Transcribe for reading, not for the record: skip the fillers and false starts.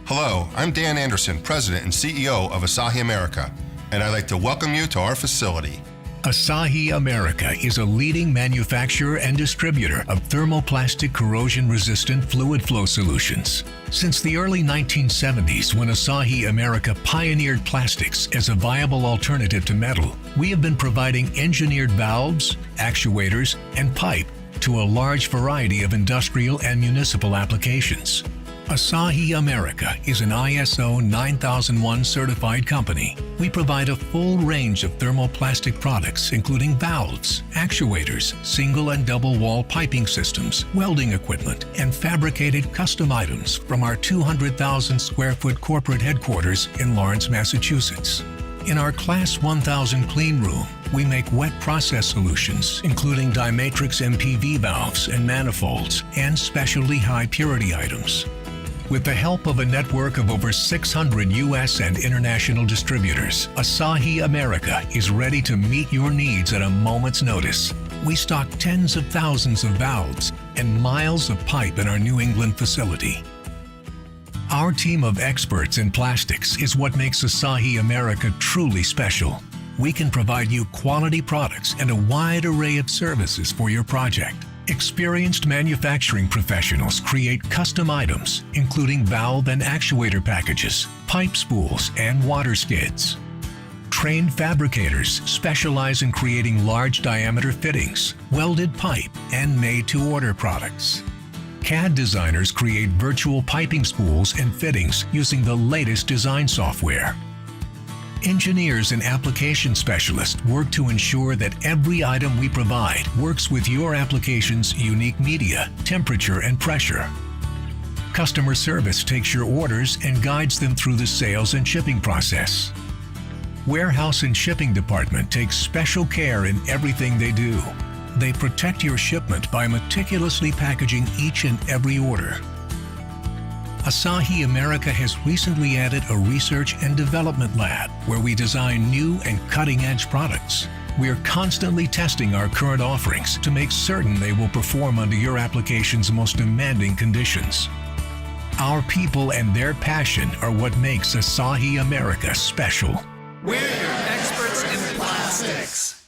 Hello, I'm Dan Anderson, President and CEO of Asahi America, and I'd like to welcome you to our facility. Asahi America is a leading manufacturer and distributor of thermoplastic corrosion-resistant fluid flow solutions. Since the early 1970s, when Asahi America pioneered plastics as a viable alternative to metal, we have been providing engineered valves, actuators, and pipe to a large variety of industrial and municipal applications. Asahi America is an ISO 9001 certified company. We provide a full range of thermoplastic products, including valves, actuators, single and double wall piping systems, welding equipment, and fabricated custom items from our 200,000 square foot corporate headquarters in Lawrence, Massachusetts. In our Class 1000 clean room, we make wet process solutions, including Dimatrix MPV valves and manifolds, and specialty high purity items. With the help of a network of over 600 U.S. and international distributors, Asahi America is ready to meet your needs at a moment's notice. We stock tens of thousands of valves and miles of pipe in our New England facility. Our team of experts in plastics is what makes Asahi America truly special. We can provide you quality products and a wide array of services for your project. Experienced manufacturing professionals create custom items, including valve and actuator packages, pipe spools, and water skids. Trained fabricators specialize in creating large diameter fittings, welded pipe, and made-to-order products. CAD designers create virtual piping spools and fittings using the latest design software. Engineers and application specialists work to ensure that every item we provide works with your application's unique media, temperature, and pressure. Customer service takes your orders and guides them through the sales and shipping process. Warehouse and shipping department takes special care in everything they do. They protect your shipment by meticulously packaging each and every order. Asahi America has recently added a research and development lab where we design new and cutting-edge products. We are constantly testing our current offerings to make certain they will perform under your application's most demanding conditions. Our people and their passion are what makes Asahi America special. We're your experts in plastics.